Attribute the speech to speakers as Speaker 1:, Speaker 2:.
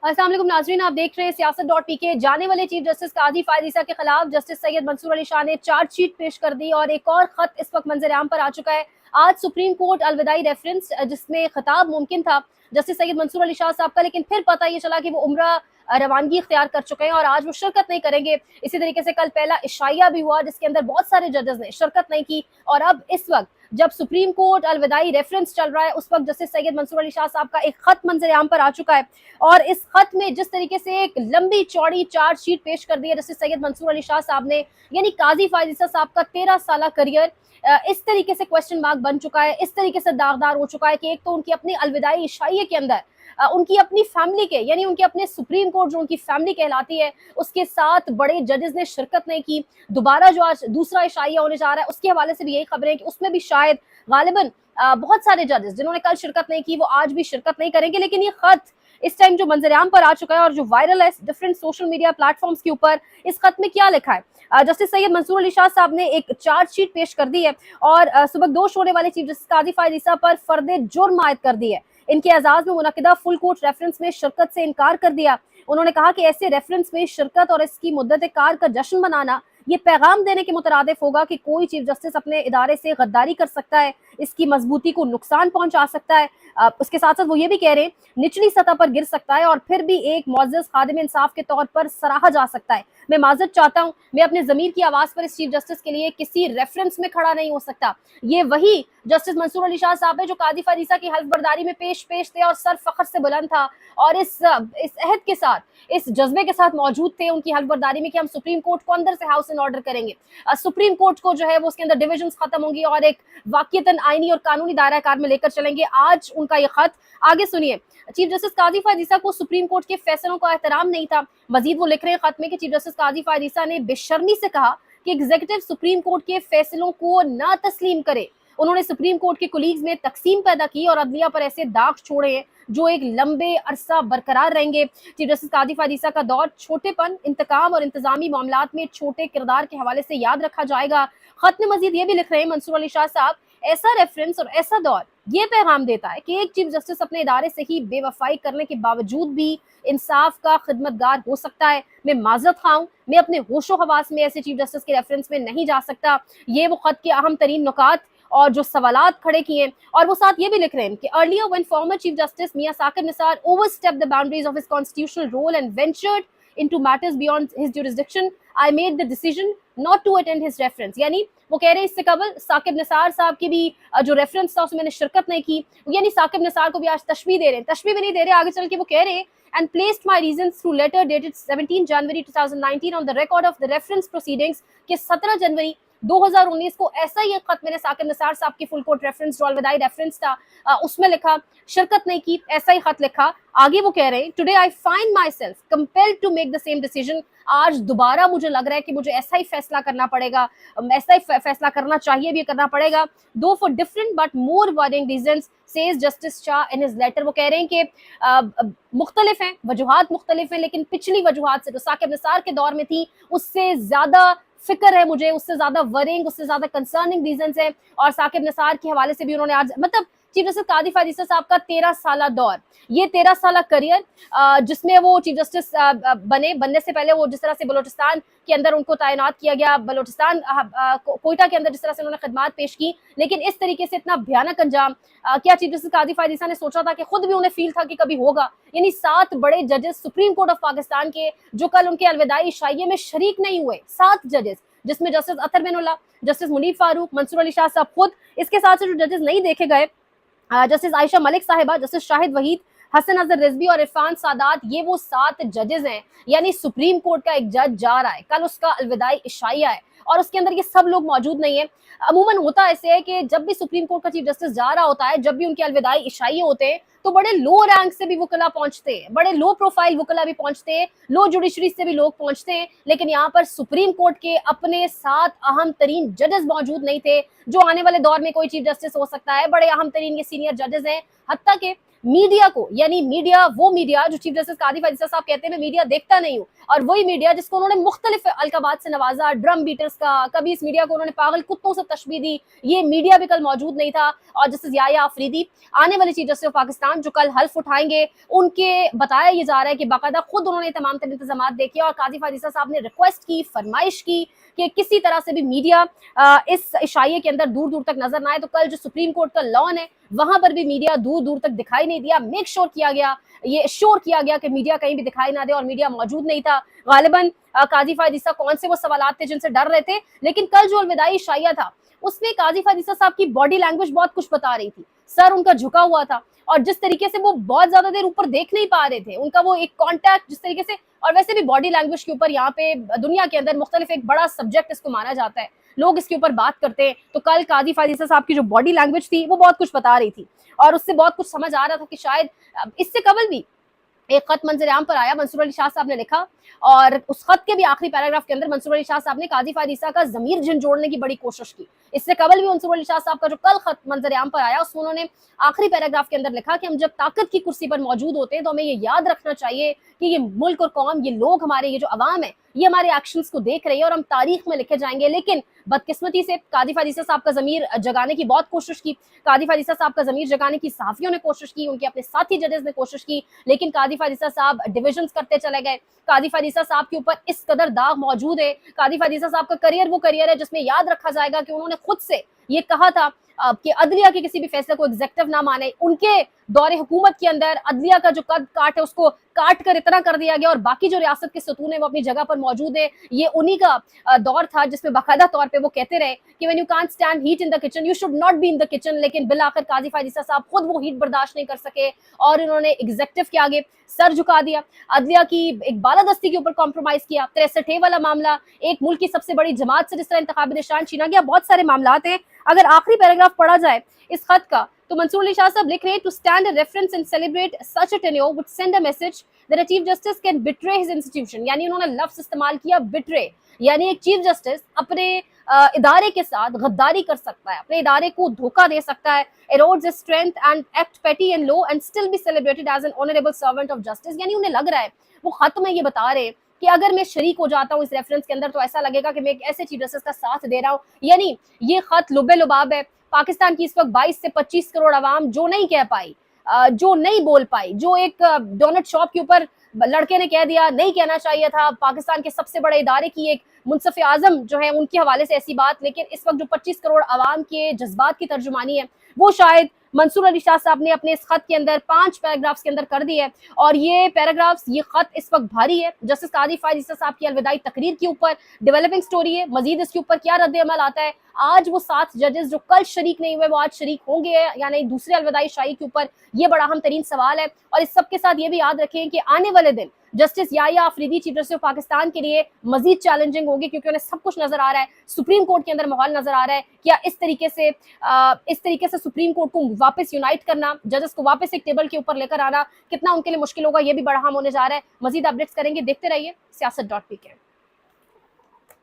Speaker 1: अस्सलाम वालेकुम नाज़रीन, आप देख रहे हैं सियासत.pk। जाने वाले चीफ जस्टिस काजी फायद ईसा के खिलाफ जस्टिस सैयद मंसूर अली शाह ने चार्जशीट पेश कर दी और एक और खत इस वक्त मंजर आम पर आ चुका है। आज सुप्रीम कोर्ट अलविदाई रेफरेंस जिसमें खिताब मुमकिन था जस्टिस सैयद मंसूर अली शाह साहब का, लेकिन फिर पता ये चला कि वो उम्रा रवानगी इख्तियार कर चुके हैं और आज वो शिरकत नहीं करेंगे। इसी तरीके से कल पहला इशाइया भी हुआ जिसके अंदर बहुत सारे जजेस ने शिरकत नहीं की और अब इस वक्त जब सुप्रीम कोर्ट अलविदाई रेफरेंस चल रहा है उस वक्त जस्टिस सैयद मंसूर अली शाह साहब का एक खत मंजर आम पर आ चुका है और इस खत में जिस तरीके से एक लंबी चौड़ी चार्जशीट पेश कर दी है जस्टिस सैयद मंसूर अली शाह साहब ने, यानी काजी फायद ईसा साहब का 13 साल करियर इस तरीके से क्वेश्चन मार्क बन चुका है, इस तरीके से दागदार हो चुका है कि एक तो उनकी अपनी अलविदाई इशाइये के अंदर उनकी अपनी फैमिली के, यानी उनके अपने सुप्रीम कोर्ट जो उनकी फैमिली कहलाती है उसके साथ बड़े जजेस ने शिरकत नहीं की। दोबारा जो आज दूसरा इशाइया होने जा रहा है उसके हवाले से भी यही खबरें कि उसमें भी शायद गालिबन बहुत सारे जजेस जिन्होंने कल शिरकत नहीं की वो आज भी शिरकत नहीं करेंगे। लेकिन ये खत इस टाइम जो मंजर-ए-आम पर आ चुका है और जो वायरल है डिफरेंट सोशल मीडिया प्लेटफॉर्म्स के ऊपर, इस खत में क्या लिखा है? जस्टिस सैयद मंसूर अली शाह साहब ने एक चार्जशीट पेश कर दी है और सुबकदोश होने वाले चीफ जस्टिस काजी फायद ईसा पर फर्द जुर्म आयद कर दी है। इनके एजाज में मुनक्किदा फुल कोर्ट रेफरेंस में शिरकत से इनकार कर दिया। उन्होंने कहा कि ऐसे रेफरेंस में शिरकत और इसकी मुद्दत कार का जश्न मनाना ये पैगाम देने के मुतरादिफ होगा कि कोई चीफ जस्टिस अपने इदारे से गद्दारी कर सकता है, इसकी मजबूती को नुकसान पहुंचा सकता है। उसके साथ साथ वो ये भी कह रहे हैं निचली सतह पर गिर सकता है और फिर भी एक मुअज़्ज़ज़ खादिम इंसाफ के तौर पर सराहा जा सकता है। मैं माजरत चाहता हूँ, मैं अपने ज़मीर की आवाज़ पर इस चीफ जस्टिस के लिए किसी रेफरेंस में खड़ा नहीं हो सकता। ये वही जस्टिस मंसूर अली शाह साहब है जो काजी फायद ईसा की हल्फ बर्दारी में पेश थे और सर फख्र से बुलंद था और इस अहद के साथ, इस जज्बे के साथ मौजूद थे उनकी हल्फ बर्दारी में कि हम सुप्रीम कोर्ट को अंदर से हाउस इन ऑर्डर करेंगे। सुप्रीम कोर्ट को जो है वो उसके अंदर डिविजन्स खत्म होंगी और एक वाक़ियतन आईनी और कानूनी दायरा कार में लेकर चलेंगे। आज उनका ये खत, आगे सुनिए। चीफ जस्टिस काजी फायद ईसा को सुप्रीम कोर्ट के फैसलों का एहतराम नहीं था। मजीद वो लिख रहे हैं खत में कि चीफ जस्टिस काजी फायद ईसा ने बेशर्मी से कहा कि एग्जीक्यूटिव सुप्रीम कोर्ट के फैसलों को ना तस्लीम करे। उन्होंने सुप्रीम कोर्ट के कुलीग्स में तकसीम पैदा की और अदलिया पर ऐसे दाग छोड़े हैं जो एक लंबे अरसा बरकरार रहेंगे। चीफ जस्टिस काजी फायद ईसा का दौर छोटेपन, इंतकाम और इंतजामी मामलात में छोटे किरदार के हवाले से याद रखा जाएगा। खत में मजीद ये भी लिख रहे हैं मंसूर अली शाह साहब, ऐसा रेफरेंस और ऐसा दौर ये पैगाम देता है कि एक चीफ जस्टिस अपने इदारे से ही बेवफाई करने के बावजूद भी इंसाफ का खिदमतगार हो सकता है। मैं माजरत खाऊं, मैं अपने होशो हवास में ऐसे चीफ जस्टिस के रेफरेंस में नहीं जा सकता। ये वो खत के अहम तरीन नुकात और जो सवालात खड़े किए और वो साथ ये भी लिख रहे हैं कि earlier when former chief justice Mian Saqib Nisar overstepped the boundaries of his constitutional role and ventured into matters beyond his jurisdiction, I made the decision not to attend his reference। यानी वो कह रहे हैं इससे कबल साकिब निसार साहब की भी जो रेफरेंस था उसमें मैंने शिरकत नहीं की, यानी साकिब निसार को भी आज तशबीह दे रहे हैं, तशबीह भी नहीं दे रहे, आगे चल के वो कह रहे हैं and placed my reasons through letter dated 17 January 2019 on the record of the reference proceedings कि 17 जनवरी 2019 को ऐसा ही एक खत मैंने साकिब निसार साहब की फुल कोर्ट रेफरेंस जो अलविदाई रेफरेंस था उसमें लिखा, शिरकत नहीं की, ऐसा ही खत लिखा। आगे वो कह रहे हैं today I find myself compelled to make the same decision. आज दोबारा मुझे लग रहा है कि मुझे ऐसा ही फैसला करना पड़ेगा, ऐसा ही फैसला करना चाहिए भी करना पड़ेगा, though for different but more worrying reasons says justice Shah in his letter. वो कह रहे हैं कि मुख्तलिफ हैं, वजूहात मुख्तलिफ हैं, लेकिन पिछली वजूहात से जो साकिब निसार के दौर में थी उससे ज्यादा फिक्र है मुझे, उससे ज्यादा वरिंग, उससे ज्यादा कंसर्निंग रीजंस है। और साकिब निसार के हवाले से भी उन्होंने आज मतलब चीफ जस्टिस काजी फायद ईसा साहब का 13 साल दौर, ये 13 साल करियर जिसमें वो चीफ जस्टिस बनने से पहले वो जिस तरह से बलोचिस्तान के अंदर उनको तैनात किया गया, बलोचिस्तान कोयटा के अंदर जिस तरह से उन्होंने खिदमत पेश की, लेकिन इस तरीके से इतना भयानक अंजाम क्या चीफ जस्टिस काजी फायद ईसा ने सोचा था कि खुद भी उन्हें फील था कि कभी होगा? यानी 7 बड़े जजेस सुप्रीम कोर्ट ऑफ पाकिस्तान के जो कल उनके अलविदाई इशाइये में शरीक नहीं हुए, 7 जजेस जिसमें जस्टिस अतर बिनुल्लाह, जस्टिस मुनीब फारूक, मंसूर अली शाह साहब खुद, इसके साथ से जो जजेस नहीं देखे गए जस्टिस आयशा मलिक साहिबा, जस्टिस शाहिद वहीद, हसन अजहर रिजवी और इरफान सादात, ये वो 7 जजेस हैं। यानी सुप्रीम कोर्ट का एक जज जा रहा है, कल उसका अलविदाई इशाइया है और उसके अंदर ये सब लोग मौजूद नहीं है। अमूमन होता ऐसे है कि जब भी सुप्रीम कोर्ट का चीफ जस्टिस जा रहा होता है, जब भी उनके अलविदाई इशाइये होते हैं तो बड़े लो रैंक से भी वकला पहुंचते हैं, बड़े लो प्रोफाइल वकला भी पहुंचते हैं, लो जुडिशरी से भी लोग पहुंचते हैं। लेकिन यहाँ पर सुप्रीम कोर्ट के अपने 7 अहम तरीन जजेस मौजूद नहीं थे जो आने वाले दौर में कोई चीफ जस्टिस हो सकता है। बड़े अहम तरीन ये सीनियर जजेस हैं, हत्ता के मीडिया को, यानी मीडिया, वो मीडिया जो चीफ जस्टिस कादिफ अजीजा साहब कहते हैं मैं मीडिया देखता नहीं हूँ, और वही मीडिया जिसको उन्होंने मुख्तलिफ अलकाबात से नवाजा, ड्रम बीटर्स का, कभी इस मीडिया को उन्होंने पागल कुत्तों से तशबीह दी, ये मीडिया भी कल मौजूद नहीं था। और जस्टिस याया अफरीदी आने वाले चीफ जस्टिस ऑफ पाकिस्तान जो कल हल्फ उठाएंगे, उनके बताया ये जा रहा है कि बाकायदा खुद उन्होंने तमाम तर इंतजाम देखे, और कादिफ अजीजा साहब ने रिक्वेस्ट की, फरमाइश की कि किसी तरह से भी मीडिया इस इशाइये के अंदर दूर दूर तक नजर ना आए। तो कल जो सुप्रीम कोर्ट का लॉन है वहां पर भी मीडिया दूर दूर तक दिखाई नहीं दिया। मेक श्योर किया गया, ये श्योर किया गया कि मीडिया कहीं भी दिखाई ना दे, और मीडिया मौजूद नहीं था। गालिबन काजी फायद ईसा कौन से वो सवालात थे जिनसे डर रहे थे, लेकिन कल जो अलविदाई इशाइया था उसमें काजी फायद ईसा साहब की बॉडी लैंग्वेज बहुत कुछ बता रही थी। सर उनका झुका हुआ था, और जिस तरीके से वो बहुत ज्यादा देर ऊपर देख नहीं पा रहे थे, उनका वो एक कॉन्टैक्ट जिस तरीके से, और वैसे भी बॉडी लैंग्वेज के ऊपर यहाँ पे दुनिया के अंदर मुख्तलिफ एक बड़ा सब्जेक्ट इसको माना जाता है, लोग इसके ऊपर बात करते हैं। तो कल काजी फायद ईसा साहब की जो बॉडी लैंग्वेज थी वो बहुत कुछ बता रही थी, और उससे बहुत कुछ समझ आ रहा था कि शायद इससे कबल भी एक खत मंजर आम पर आया, मंसूर अली शाह साहब ने लिखा, और उस खत के भी आखिरी पैराग्राफ के अंदर मंसूर अली शाह साहब ने काजी फायद ईसा का जमीर झंझोड़ने की बड़ी कोशिश की। इससे कबल भी मंसूर अली शाह साहब का जो कल खत मंजर आम पर आया उसमें उन्होंने आखिरी पैराग्राफ के अंदर लिखा कि हम जब ताकत की कुर्सी पर मौजूद होते हैं तो हमें ये याद रखना चाहिए कि ये मुल्क और कौम, ये लोग हमारे, ये जो अवाम है, ये हमारे एक्शंस को देख रही है और हम तारीख में लिखे जाएंगे। लेकिन बदकिस्मती से कादी फायद ईसा साहब का जमीर जगाने की बहुत कोशिश की, कादी फायद ईसा साहब का जमीर जगाने की सहाफियों ने कोशिश की, उनके अपने साथी जजेस ने कोशिश की, लेकिन कादी फायद ईसा साहब डिविजन्स करते चले गए। कादी फायद ईसा साहब के ऊपर इस कदर दाग मौजूद है। कादी फायद ईसा साहब का करियर वो करियर है जिसमें याद रखा जाएगा कि उन्होंने खुद से ये कहा था कि अदलिया के किसी भी फैसले को एग्जेक्टिव ना माने। उनके दौरे हुकूमत के अंदर अदलिया का जो कद काट है उसको काट कर इतना कर दिया गया, और बाकी जो रियासत के सतून है वो अपनी जगह पर मौजूद है। ये उन्हीं का दौर था जिसमें बाकायदा तौर पे वो कहते रहे कि when you can't stand heat in the kitchen you should not be in the kitchen. लेकिन बिल आखिर काजी फायद ईसा साहब खुद वो हीट बर्दाश्त नहीं कर सके, और इन्होंने एग्जेक्टिव के आगे सर झुका दिया, अदलिया की एक बालादस्ती के ऊपर कॉम्प्रोमाइज किया। 63 वाला मामला, एक मुल्क की सबसे बड़ी जमात से जिस तरह इंतखाबी निशान छीना गया, बहुत सारे मामलात हैं। अगर आखिरी पैराग्राफ पढ़ा जाए इस खत का तो मंसूर अली शाह साहब लिख रहे हैं, to stand a reference and celebrate such a tenure would send a message that a chief justice can betray his institution. यानी उन्होंने लफ्ज इस्तेमाल किया बिट्रे, यानी एक चीफ जस्टिस अपने इदारे के साथ गद्दारी कर सकता है, अपने इदारे को धोखा दे सकता है, erodes his strength and act petty and low and still be celebrated as an honorable servant of justice। यानी उन्हें लग रहा है, वो खत में ये बता रहे हैं कि अगर मैं शरीक हो जाता हूँ इस रेफरेंस के अंदर तो ऐसा लगेगा कि मैं एक ऐसे चीफ जस्टिस का साथ दे रहा हूँ। यानी ये खत लुबे लुबाब है। पाकिस्तान की इस वक्त 22 से 25 करोड़ आवाम जो नहीं कह पाई, जो नहीं बोल पाई, जो एक डोनट शॉप के ऊपर लड़के ने कह दिया नहीं कहना चाहिए था, पाकिस्तान के सबसे बड़े इदारे की एक मुंसफ आजम जो है उनके हवाले से ऐसी बात, लेकिन इस वक्त जो 25 करोड़ आवाम के जज्बात की तर्जुमानी है वो शायद मंसूर अली शाह साहब ने अपने इस खत के अंदर 5 पैराग्राफ्स के अंदर कर दी है। और ये पैराग्राफ्स, ये खत इस वक्त भारी है। जस्टिस कादी फायद ईसा साहब की अलविदाई तकरीर के ऊपर डेवलपिंग स्टोरी है, मजीद इसके ऊपर क्या रद्द अमल आता है। आज वो 7 जजेस जो कल शरीक नहीं हुए वो आज शरीक होंगे या नहीं दूसरे अलविदाई शाही के ऊपर, ये बड़ा अहम तरीन सवाल है। और इस सब के साथ ये भी याद रखें कि आने वाले दिन justice Yahya Afridi chief justice of Pakistan के लिए मजीद चैलेंजिंग होंगे, क्योंकि उन्हें सब कुछ नजर आ रहा है, सुप्रीम कोर्ट के अंदर माहौल नजर आ रहा है। क्या इस तरीके से सुप्रीम कोर्ट को वापस यूनाइट करना, जजेस को वापस एक टेबल के ऊपर लेकर आना कितना उनके लिए मुश्किल होगा, ये भी बड़ा अहम होने जा रहा है। मजीद अपडेट्स करेंगे, देखते रहिए Siyasat.pk।